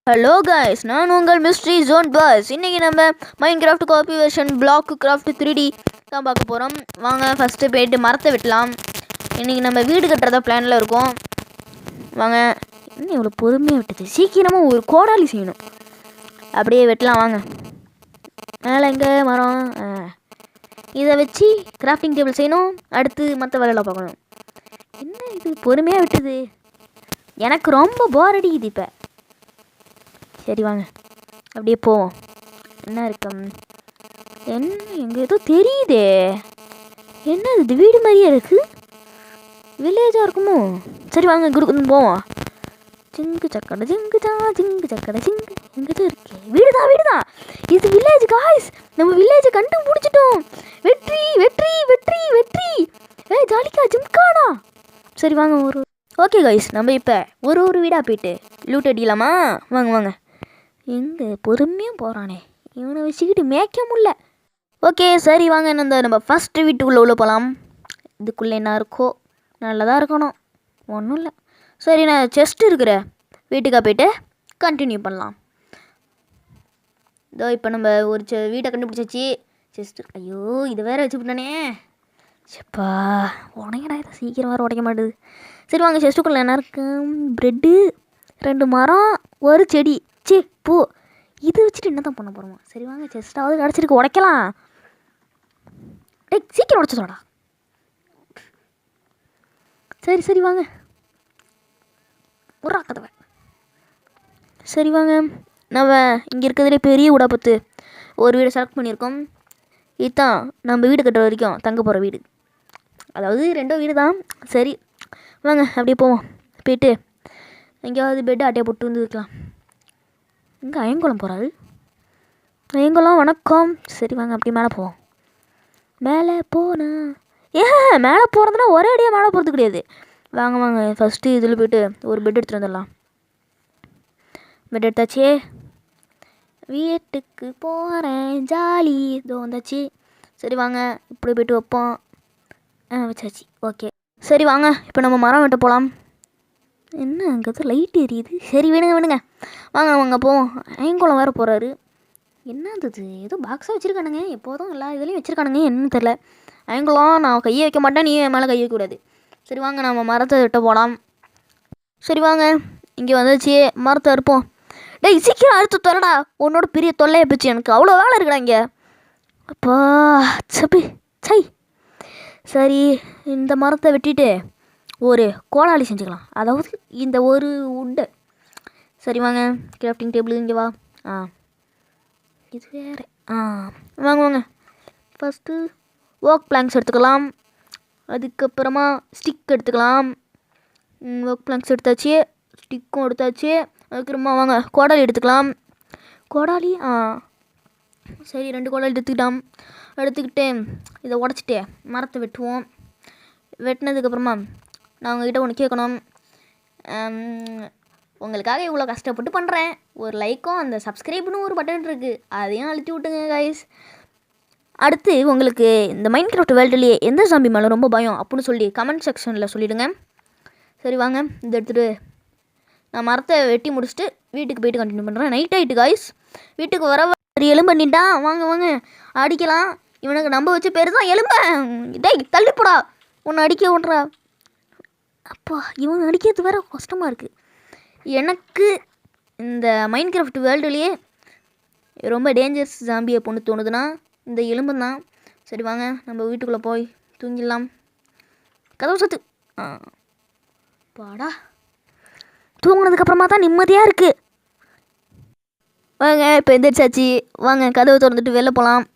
Hello guys, நான் உங்கள் mystery zone பாஸ். இன்றைக்கி நம்ம Minecraft copy version Block Craft 3D தான் பார்க்க போகிறோம். வாங்க ஃபஸ்ட்டு போய்ட்டு மரத்தை வெட்டலாம். இன்றைக்கி நம்ம வீடு கட்டுறதா பிளானில் இருக்கோம். வாங்க. இன்னும் இவ்வளோ பொறுமையாக விட்டுது, சீக்கிரமாக ஒரு கோடாலி செய்யணும். அப்படியே வெட்டலாம் வாங்க. மேலே எங்கே மரம்? இதை வச்சு கிராஃப்டிங் டேபிள் செய்யணும். அடுத்து மற்ற வேலையில் பார்க்கணும். என்ன இது பொறுமையாக விட்டுது, எனக்கு ரொம்ப போர் அடிக்குது இப்போ. சரி வாங்க அப்படியே போவோம். என்ன இருக்கும்? என்ன எங்கே ஏதோ தெரியுதே, என்ன இது வீடு மாதிரியே இருக்குது, வில்லேஜாக இருக்குமோ? சரி வாங்க குருக்கு போவோம். ஜிங்கு சக்கடை ஜிங்குதா ஜிங்கு சக்கடை ஜிங்கு எங்கே தான் இருக்கு? வீடுதான் வீடுதான், இது வில்லேஜ் காய்ஸ். நம்ம வில்லேஜை கண்டுபிடிச்சிட்டோம். வெற்றி வெற்றி வெற்றி வெற்றி. ஜாலிக்கா ஜிம்கானா. சரி வாங்க ஓகே காய்ஸ், நம்ம இப்போ ஒரு வீடாக போயிட்டு லூட் அடிக்கலாமா? வாங்க வாங்க. எங்கே பொறுமையாக போகிறானே, இவனை வச்சுக்கிட்டு மேய்க்க முடியல. ஓகே சரி வாங்க, நம்ம ஃபஸ்ட்டு வீட்டுக்குள்ளே உள்ள போகலாம். இதுக்குள்ளே என்ன இருக்கோ நல்லதாக இருக்கணும், ஒன்றும் இல்லை. சரி நான் செஸ்ட் இருக்கிற வீட்டுக்காக போய்ட்டு கண்டினியூ பண்ணலாம். இதோ இப்போ நம்ம ஒரு வீட்டை கண்டுபிடிச்சாச்சு. செஸ்ட்டு, ஐயோ இதை வேறு வச்சுக்கிட்டானே. சப்பா உடையடா, இதை சீக்கிரம் வேறு உடைக்க மாட்டுது. சரி வாங்க, செஸ்ட்டுக்குள்ளே என்ன இருக்கு? ப்ரெட்டு, 2 மரம், ஒரு செடி. சே பூ, இது வச்சுட்டு என்ன தான் பண்ண போகிறோமா? சரி வாங்க, செஸ்ட்டாவது கிடச்சிருக்கு, உடைக்கலாம். சீக்கிரம் உடச்சு சொல்லடா. சரி சரி வாங்க, ஒரு கதவை. சரி வாங்க, நம்ம இங்கே இருக்கிறதுலே பெரிய வீடாக பார்த்து ஒரு வீடை செலக்ட் பண்ணியிருக்கோம். இதுதான் நம்ம வீடு கட்டுற வரைக்கும் தங்க போகிற வீடு, அதாவது 2 வீடு தான். சரி வாங்க அப்படியே போவோம். போயிட்டு எங்கேயாவது பெட்டு அட்டையை போட்டு வந்து வைக்கலாம். இங்கே ஐயங்குளம் போகிறாரு. ஐயங்குளம் வணக்கம். சரி வாங்க அப்படியே மேலே போவோம். மேலே போனா மேலே போகிறதுனா ஒரே அடியாக மேலே போகிறது கிடையாது. வாங்க வாங்க, ஃபஸ்ட்டு இதில் போய்ட்டு ஒரு பெட் எடுத்துகிட்டு வந்துடலாம். பெட் எடுத்தாச்சே, வீட்டுக்கு போகிறேன் ஜாலி. இதோ வந்தாச்சு. சரி வாங்க இப்படி போய்ட்டு வைப்போம். வச்சாச்சு. ஓகே சரி வாங்க, இப்போ நம்ம மரம் வெட்ட போகலாம். என்ன அங்கே தான் லைட் எரியுது. சரி வேணுங்க வாங்க வாங்க போவோம். ஐயங்குளம் வேறு போகிறாரு. என்னது ஏதோ பாக்ஸாக வச்சுருக்கானுங்க, எப்போதும் எல்லா இதுலேயும் வச்சுருக்கானுங்க, என்னன்னு தெரில. ஐயங்குளம் நான் கையை வைக்க மாட்டேன், நீ என் மேலே கையை வைக்கக்கூடாது. சரி வாங்க நம்ம மரத்தை வெட்ட போகலாம். சரி வாங்க இங்கே வந்துச்சு, மரத்தை அறுப்போம். டேய் சீக்கிரம் அறுத்து தரடா, உன்னோட பெரிய தொல்லையை போச்சு, எனக்கு அவ்வளோ வேலை இருக்குடா இங்கே. அப்பா சப்பி சை. சரி இந்த மரத்தை வெட்டிட்டு ஒரு கோடாலி செஞ்சுக்கலாம், அதாவது இந்த ஒரு உட்டை. சரி வாங்க, கிராஃப்டிங் டேபிள் இங்கே வா. இது வேறு. வாங்க வாங்க, ஃபஸ்ட்டு ஒர்க் பிளாங்க்ஸ் எடுத்துக்கலாம். அதுக்கப்புறமா ஸ்டிக் எடுத்துக்கலாம். ஒர்க் பிளாங்க்ஸ் எடுத்தாச்சு, ஸ்டிக்கும் எடுத்தாச்சு. அதுக்கப்புறமா வாங்க கோடாலி எடுத்துக்கலாம். கோடாலி சரி 2 கோடாலி எடுத்துக்கிட்டு இதை உடச்சிட்டு மரத்தை வெட்டுவோம். வெட்டினதுக்கப்புறமா நான் உங்கள்கிட்ட ஒன்று கேட்கணும். உங்களுக்காக இவ்வளோ கஷ்டப்பட்டு பண்ணுறேன், ஒரு லைக்கும் அந்த சப்ஸ்கிரைப்னு ஒரு பட்டன் இருக்குது, அதையும் அழுத்தி விட்டுங்க கைஸ். அடுத்து உங்களுக்கு இந்த மைன்கிராஃப்ட் வேர்ல்டுலேயே எந்த ஜாம்பி மேலே ரொம்ப பயம் அப்படின்னு சொல்லி கமெண்ட் செக்ஷனில் சொல்லிவிடுங்க. சரி வாங்க, இதை எடுத்துகிட்டு நான் மரத்தை வெட்டி முடிச்சுட்டு வீட்டுக்கு போய்ட்டு கண்டினியூ பண்ணுறேன். நைட் ஆகிட்டு கைஸ், வீட்டுக்கு வர எலும்பு பண்ணிட்டான். வாங்க வாங்க அடிக்கலாம். இவனுக்கு நம்ப வச்ச பேர் தான் எலும்ப. டேய் தள்ளிப்போடா, ஒன்று அடிக்க விட்றா. அப்பா இவன் அடிக்கிறது வேறு கஷ்டமாக இருக்குது. எனக்கு இந்த மைன்கிராஃப்ட் வேர்ல்டுலேயே ரொம்ப டேஞ்சரஸ் ஜாம்பியை பொண்ணு தோணுதுன்னா இந்த எலும்பு தான். சரி வாங்க நம்ம வீட்டுக்குள்ளே போய் தூங்கிடலாம். கதவு சத்து. பாடா, தூங்கினதுக்கப்புறமா தான் நிம்மதியாக இருக்குது. வாங்க இப்போ எந்திரிச்சாச்சு, வாங்க கதவை திறந்துட்டு வெளில போகலாம்.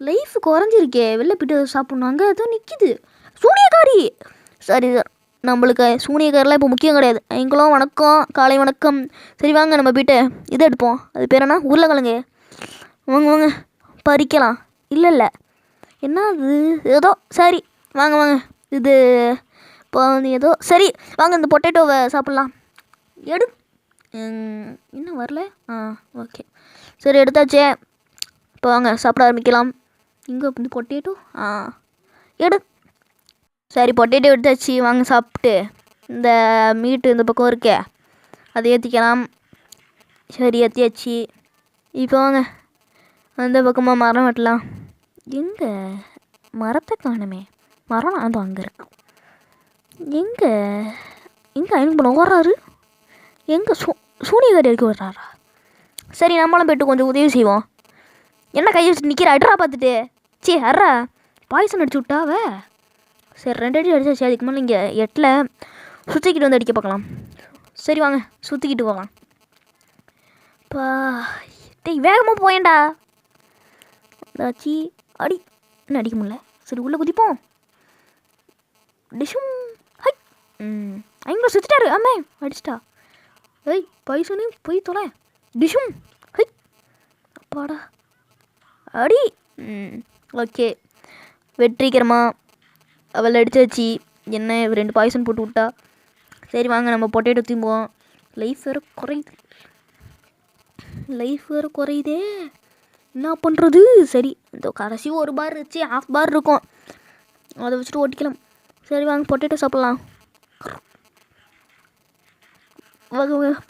லைஃப் குறைஞ்சிருக்கே, வெளில போய்ட்டு சாப்பிட்ணும். அங்கே எதுவும் நிற்கிது, சூனியக்காரி. சரி சார், நம்மளுக்கு சூனியக்காரெலாம் இப்போ முக்கியம் கிடையாது. ஐயங்குளம் வணக்கம், காலை வணக்கம். சரி வாங்க நம்ம போய்ட்டு இதை எடுப்போம். அது பேர் என்ன? உருளைக்கிழங்கு. வாங்க வாங்க பறிக்கலாம். இல்லை என்ன அது ஏதோ. சரி வாங்க வாங்க, இது இப்போ ஏதோ. சரி வாங்க இந்த பொட்டேட்டோவை சாப்பிட்லாம். எடு. இன்னும் வரல. ஓகே சரி எடுத்தாச்சே, இப்போ வாங்க சாப்பிட ஆரம்பிக்கலாம். இங்கே வந்து பொட்டேட்டோ எடு. சரி பொட்டேட்டோ எடுத்தாச்சு, வாங்க சாப்பிட்டு இந்த மீட்டு இந்த பக்கம் இருக்கே அதை ஏற்றிக்கலாம். சரி ஏற்றியாச்சு. இப்போ வாங்க அந்த பக்கமாக மரம் வெட்டலாம். எங்கே மரத்தை காணுமே? மரம் அது அங்கே இருக்கு. எங்கே எனக்கு பண்ண ஓடுறாரு? எங்கே சூனியக்காரி இருக்கு வர்றாரா? சரி நம்மளும் போய்ட்டு கொஞ்சம் உதவி செய்வோம். என்ன கையை வச்சு நிற்கிற? அட்ரா பார்த்துட்டு அட்ரா பாய்சன் அடிச்சு விட்டாவ. சரி 2 அடி அடிச்சாச்சு. அதுக்கு மேலே இங்கே எட்டில் சுற்றிக்கிட்டு வந்து அடிக்க பார்க்கலாம். சரி வாங்க சுற்றிக்கிட்டு போகலாம். பா டேய் வேகமாக போயேன்டா. அதாச்சி அடி இன்னும் அடிக்க முடியல. சரி உள்ளே குதிப்போம். டிஷும் ஹை அங்கே சுற்றிட்டாரு. ஆமே அடிச்சிட்டா. ஏய் பைசனு போய் தொலை. டிஷும் ஹை அப்பாடா அடி. ஓகே வெற்றிகரமா அவள் அடிச்சாச்சு. என்ன 2 பாய்சன் போட்டு விட்டா. சரி வாங்க நம்ம பொட்டேட்டோ தூங்குவோம். லைஃப் வேறு குறையுதே, என்ன பண்ணுறது? சரி இந்த கடைசி 1 பார் வச்சு 1/2 பார் இருக்கும், அதை வச்சுட்டு ஓட்டிக்கலாம். சரி வாங்க பொட்டேட்டோ சாப்பிட்லாம்.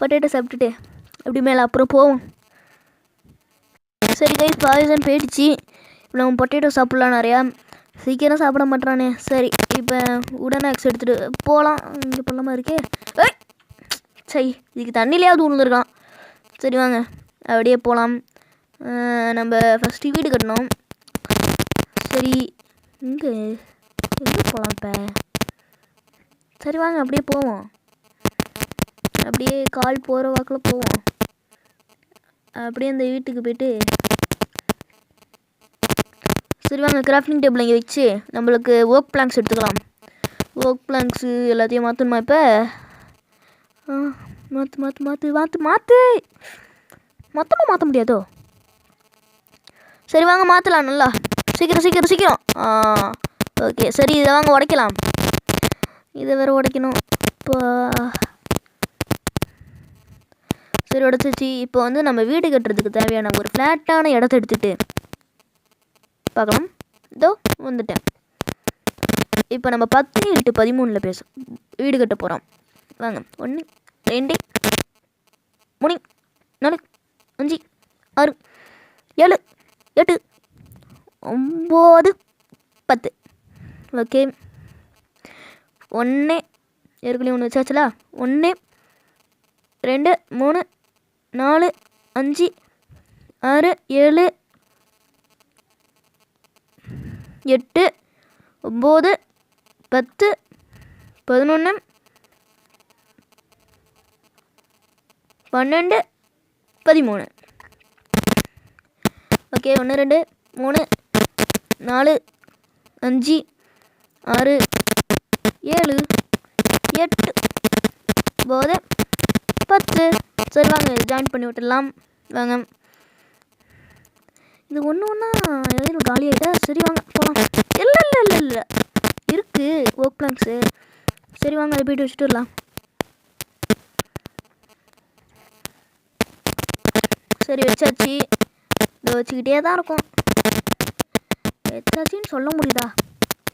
பொட்டேட்டோ சாப்பிட்டுட்டு அப்படி மேலே அப்புறம் போவோம். சரி கைஸ் பாய்சன் போயிடுச்சு. இப்போ நம்ம பொட்டேட்டோ சாப்பிட்லாம். நிறையா சீக்கிரம் சாப்பிட மாட்டானே. சரி இப்போ உடனே எடுத்துகிட்டு போகலாம். இங்கே பண்ணலாமா இருக்கே. சரி இதுக்கு தண்ணியிலையாவது விழுந்துருக்கான். சரி வாங்க அப்படியே போகலாம். நம்ம ஃபஸ்ட்டு வீடு கட்டணும். சரி எங்கே போகலாம் இப்போ? சரி வாங்க அப்படியே போவோம். அப்படியே கால் போகிற வாக்கில் போவோம். அப்படியே அந்த வீட்டுக்கு போய்ட்டு சரி வாங்க கிராஃப்டிங் டேபிள் இங்கே வச்சு நம்மளுக்கு ஒர்க் பிளாங்க்ஸ் எடுத்துக்கலாம். ஒர்க் பிளாங்க்ஸு எல்லாத்தையும் மாற்றணுமா இப்போ? மாற்று மொத்தமாக மாற்ற முடியாதோ? சரி வாங்க மாற்றலாம். நல்லா சீக்கிரம். ஓகே சரி இதை வாங்க உடைக்கலாம். இதை வேறு உடைக்கணும். இப்போ சரி உடச்சிச்சு. இப்போ வந்து நம்ம வீடு கட்டுறதுக்கு தேவையான ஒரு ஃப்ளாட்டான இடத்த எடுத்துகிட்டு பார்க்கலாம். இதோ வந்துட்டேன். இப்போ நம்ம 10x13 வீடு கட்ட போகிறோம். வாங்க 1 2 3 4 5 6 7 8 9 10. ஓகே 1 ஏற்கனவே 1 வச்சாச்சுல. 1 2 3 4 5 6 7 8 9 10 11 12 13. ஓகே 1 2 3 4 5 6 7 8 9 10. சரி வாங்க ஜாயின் பண்ணி விட்டுடலாம். வாங்க இது ஒன்றா எதையும் காலி ஆகிட்டா. சரி வாங்க போகலாம். இல்லை இருக்குது ஒர்க் பிளான்ஸு. சரி வாங்க அதை போய்ட்டு வச்சுட்டு வரலாம். சரி வச்சாச்சு. இதை வச்சுக்கிட்டே தான் இருக்கும். வச்சாச்சின்னு சொல்ல முடியுதா?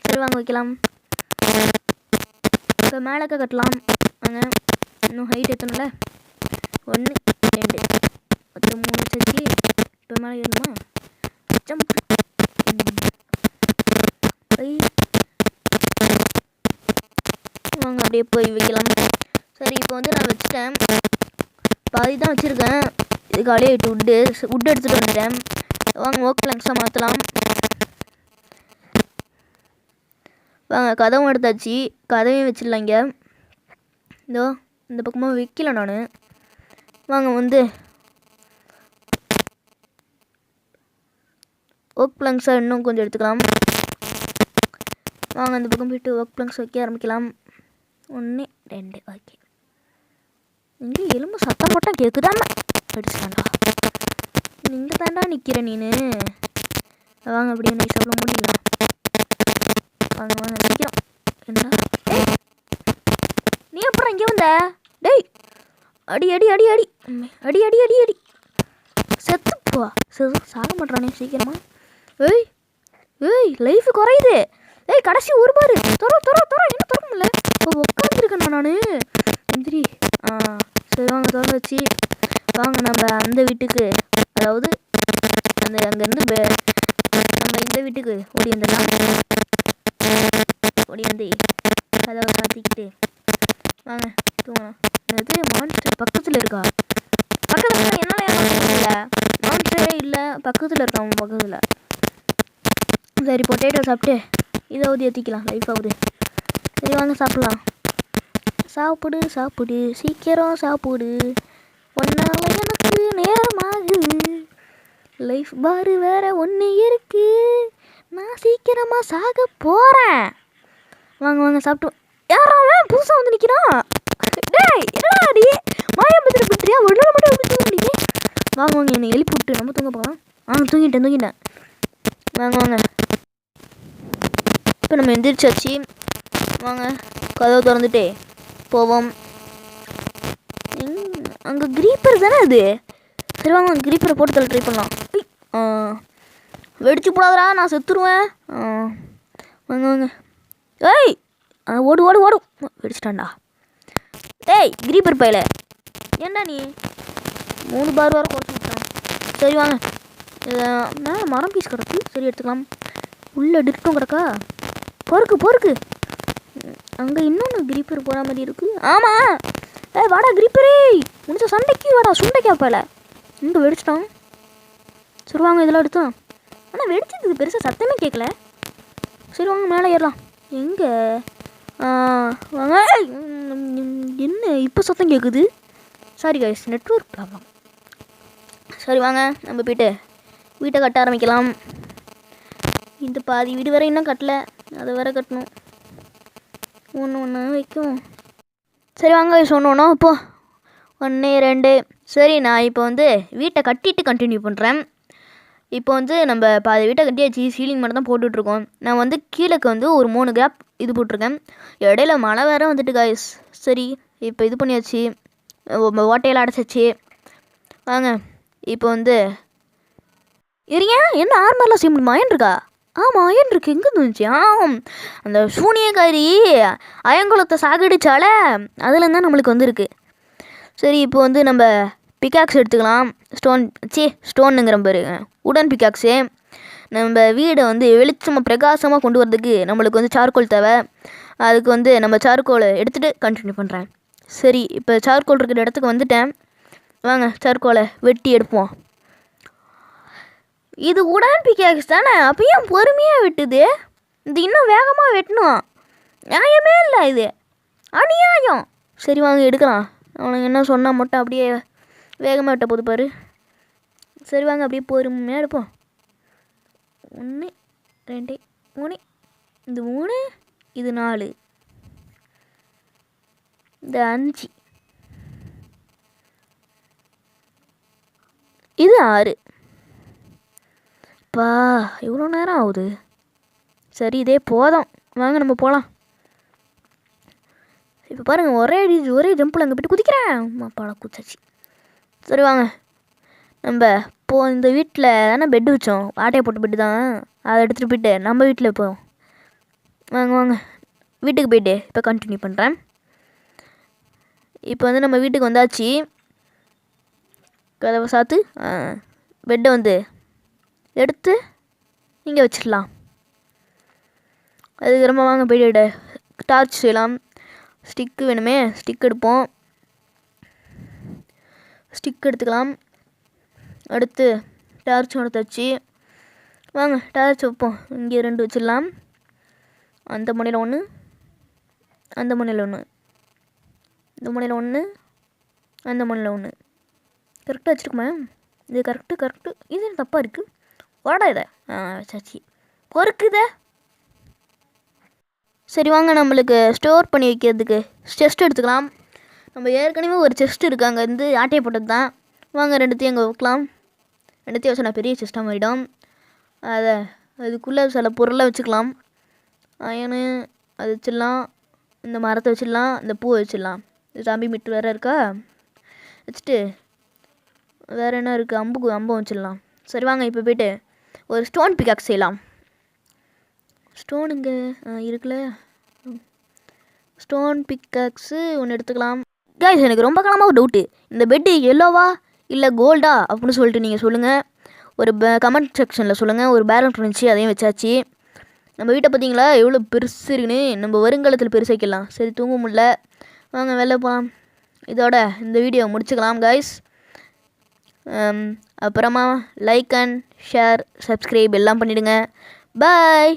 சரி வாங்க வைக்கலாம். இப்போ மேலக்க கட்டலாம். வாங்க இன்னும் ஹைட் எத்தணும்ல. 1 2 மொத்தம் 3 வச்சாச்சு. இப்போ மேலே ஏறணுமா? ஜம்ப் வாங்க அப்படியே போய் வைக்கலாம். சரி இப்போ வந்து நான் வச்சுட்டேன். பாதி தான் வச்சுருக்கேன். இது காலியாகிட்டு உட்டு எடுத்துகிட்டு வந்துட்டேன். வாங்க ஒர்க் பிளாங்க்ஸாக மாற்றலாம். வாங்க கதவும் எடுத்தாச்சு. கதவையும் வச்சிடலாம். இங்கே இதோ இந்த பக்கமாக வைக்கல நான். வாங்க வந்து ஒர்க் பிளாங்க்ஸாக இன்னும் கொஞ்சம் எடுத்துக்கலாம். வாங்க அந்த பக்கம் போய்ட்டு ஒர்க் பிளாங்க்ஸ் வைக்க ஆரம்பிக்கலாம். 1 2 ஓகே. இங்கே எலும்பு சத்தம் போட்டால் கேட்குதாம அடிச்சுட்டாண்டா. இங்கே தாண்டா நிற்கிற நீனு. வாங்க அப்படியே நைஸாக முடியல. வாங்க நிற்கிறோம். என்னடா நீ அப்புறம் இங்கே வந்த? டேய் அடி அடி அடி அடி அடி அடி அடி அடி செத்துப்பா. சாக மாட்டானே சீக்கிரமா. ஏய் லைஃப் குறையுது. கடைசி 1 பாரு. தொற என்ன திறக்க முடியல. இப்போ உட்காந்துருக்கேண்ணா நான். எந்திரி. சரி வாங்க திறந்து வச்சு வாங்க நம்ம அந்த வீட்டுக்கு, அதாவது அங்கேருந்து நம்ம இந்த வீட்டுக்கு ஓடி வந்துடலாம். ஓடி வந்து அதை பார்த்துக்கிட்டு வாங்க தூங்கலாம். அது மான்ஸ்டர் பக்கத்தில் இருக்கா? பக்கத்தில் என்னால் இல்லை, மான்ஸ்டரே இல்லை, பக்கத்தில் இருக்கா அவன் பக்கத்தில். சரி பொட்டேட்டோ சாப்பிட்டு இதாவது ஏற்றிக்கலாம், லைஃப் ஆகுது. சரி வாங்க சாப்பிட்லாம். சாப்பிடு சீக்கிரம் சாப்பிடு, ஒன்றால் எனக்கு நேரமாகுது. லைஃப் பாரு வேற ஒன்று இருக்கு, நான் சீக்கிரமாக சாக போகிறேன். வாங்க சாப்பிட்டோம். யாராவது புதுசாக வந்து நிற்கிறான். டேய் என்னடா அடி மாயாபத்திர பத்திரியா உடனே மட்டும் வந்து வாங்க என்னை எழுப்பி விட்டு நம்ம தூங்க போகலாம். தூங்கிட்டேன். வாங்க இப்போ நம்ம எந்திரிச்சாச்சு. வாங்க கதவை திறந்துட்டே போவோம். அங்கே கிரீப்பர் தானே அது. சரி வாங்க கிரீப்பரை போட்டு தள்ள ட்ரை பண்ணலாம். வெடிச்சு போடாதரா, நான் செத்துருவேன். வாங்க ஏய் ஓடு வெடிச்சிட்டான்டா. ஏய் கிரீப்பர் பையில ஏண்டா நீ 3 பார் வரை குறைச்சி விட்டேன். சரி வாங்க மேலே மரம் பீஸ் கிடக்கு, சரி எடுத்துக்கலாம். உள்ளே டிட்டும் கிடக்கா. பொறுக்கு அங்கே இன்னொன்று கிரீப்பர் போகிற மாதிரி இருக்குது. ஆமாம் வாடா கிரீப்பரே, முடிச்ச சண்டைக்கு வாடா, சுண்டைக்கா பையில இங்கே வெடிச்சிட்டான். சரி வாங்க இதெல்லாம் எடுத்தோம். ஆனால் வெடிச்சதுக்கு பெருசாக சத்தமே கேட்கல. சரி வாங்க மேலே ஏறலாம். எங்கே வாங்க. என்ன இப்போ சத்தம் கேட்குது? Sorry guys, network problem. சரி வாங்க நம்ம போய்ட்டு வீட்டை கட்ட ஆரம்பிக்கலாம். இந்த பாதி வீடு வேறு இன்னும் கட்டலை, அதை வேறு கட்டணும். ஒன்று வைக்கும். சரி வாங்க கைஸ், ஒன்று இப்போ 1 2. சரி நான் இப்போ வந்து வீட்டை கட்டிட்டு கண்டினியூ பண்ணுறேன். இப்போ வந்து நம்ம பாதி வீட்டை கட்டியாச்சு, சீலிங் மட்டும் தான் போட்டுட்ருக்கோம். நான் வந்து கீழேக்கு வந்து ஒரு 3 கேப் இது போட்டிருக்கேன். இடையில மழை வேறு வந்துட்டு காய்ஸ். சரி இப்போ இது பண்ணியாச்சு, ஓட்டையெல்லாம் அடைச்சாச்சு. வாங்க இப்போ வந்து இருங்க. என்ன ஆர்மர்லாம் செய்ய முடியுமா? அயன் இருக்கா? ஆமாம் அயன் இருக்குது. எங்கே இருந்துச்சு? அந்த சூனியக்காரி அயங்குளத்தை சாகடிச்சால அதுலேருந்து தான் நம்மளுக்கு வந்துருக்கு. சரி இப்போ வந்து நம்ம பிக்காக்ஸ் எடுத்துக்கலாம். ஸ்டோனுங்கிற பாரு, உடன் பிக்காக்ஸு. நம்ம வீடை வந்து வெளிச்சமாக பிரகாசமாக கொண்டு வரதுக்கு நம்மளுக்கு வந்து சார்கோல் தேவை. அதுக்கு வந்து நம்ம சார்கோலை எடுத்துகிட்டு கண்டினியூ பண்ணுறேன். சரி இப்போ சார்கோல் இருக்கிற இடத்துக்கு வந்துட்டேன். வாங்க சார்கோலை வெட்டி எடுப்போம். இது உடன் பிக்காக்ஸ் தானே, அப்போ ஏன் பொறுமையாக வெட்டுது? இது இன்னும் வேகமாக வெட்டணும். நியாயமே இல்லை, இது அநியாயம். சரி வாங்க எடுக்கலாம். அவனுக்கு என்ன சொன்னால் மட்டும் அப்படியே வேகமாக வெட்ட போது பாரு. சரி வாங்க அப்படியே பொறுமையாக எடுப்போம். 1 2 3. இது 3, இது 4, இது 5, இது 6. பா எவ்வளோ நேரம் ஆகுது. சரி இதே போதும், வாங்க நம்ம போகலாம். இப்போ பாருங்கள் ஒரே ஜம்பில் அங்கே போய்ட்டு குதிக்கிறேன். பாடா குச்சாச்சு. சரி வாங்க நம்ம இப்போது இந்த வீட்டில் தானே பெட்டு வச்சோம், ஆட்டையை போட்ட பெட்டு தான். அதை எடுத்துகிட்டு போய்ட்டு நம்ம வீட்டில் போவோம். வாங்க வீட்டுக்கு போய்ட்டு இப்போ கண்டினியூ பண்ணுறேன். இப்போ வந்து நம்ம வீட்டுக்கு வந்தாச்சு. கதவை சாத்து. பெட்டை வந்து எடுத்து இங்கே வச்சிடலாம். அதுக்கப்புறமா வாங்க போய்ட்டு டார்ச் செய்யலாம். ஸ்டிக்கு வேணுமே, ஸ்டிக் எடுப்போம். ஸ்டிக் எடுத்துக்கலாம். அடுத்து டார்ச் எடுத்தாச்சு. வாங்க டார்ச் வைப்போம். இங்கே 2 வச்சிடலாம். அந்த முனையில் 1, அந்த முனையில் 1, இந்த முனையில் 1, அந்த முனையில் 1. கரெக்டாக வச்சுருக்குமா? இது கரெக்டு. இது தப்பாக இருக்குது. வாடா இதை வச்சாச்சு. பொறுக்குதே. சரி வாங்க நம்மளுக்கு ஸ்டோர் பண்ணி வைக்கிறதுக்கு செஸ்ட் எடுத்துக்கலாம். நம்ம ஏற்கனவே ஒரு செஸ்ட் இருக்குது, அங்கே வந்து ஆட்டையை போட்டது தான். வாங்க 2த்தையும் அங்கே வைக்கலாம். 2த்தையும் வச்சு நான் பெரிய செஸ்ட்டாக மாறிடும். அதுக்குள்ளே சில பொருளை வச்சுக்கலாம். அயனு அது வச்சிடலாம், இந்த மரத்தை வச்சிடலாம், இந்த பூவை வச்சிடலாம். இது சாம்பி மிட்டு வேறு இருக்கா, வச்சுட்டு வேறு என்ன இருக்குது, அம்பம் வச்சிடலாம். சரி வாங்க இப்போ போய்ட்டு ஒரு ஸ்டோன் பிக்காக்ஸ் செய்யலாம். ஸ்டோன் இங்கே இருக்குல்ல, ஸ்டோன் பிக்காக்ஸு ஒன்று எடுத்துக்கலாம். கைஸ் எனக்கு ரொம்ப காலமாக ஒரு டவுட்டு, இந்த பெட்டு எல்லோவா இல்லை கோல்டா அப்படின்னு சொல்லிட்டு நீங்கள் சொல்லுங்கள். ஒரு கமெண்ட் செக்ஷனில் சொல்லுங்கள். ஒரு பேலன்ஸ் இருந்துச்சு, அதையும் வச்சாச்சு. நம்ம வீட்டை பார்த்தீங்களா எவ்வளோ பெருசு இருக்குன்னு. நம்ம வருங்காலத்தில் பெருசாக்கிடலாம். சரி, தூங்க முடியல, வாங்க வெளில போகலாம். இதோட இந்த வீடியோ முடிச்சுக்கலாம் கைஸ். அப்புறமா லைக் அண்ட் ஷேர் சப்ஸ்கிரைப் எல்லாம் பண்ணிவிடுங்க. பாய்.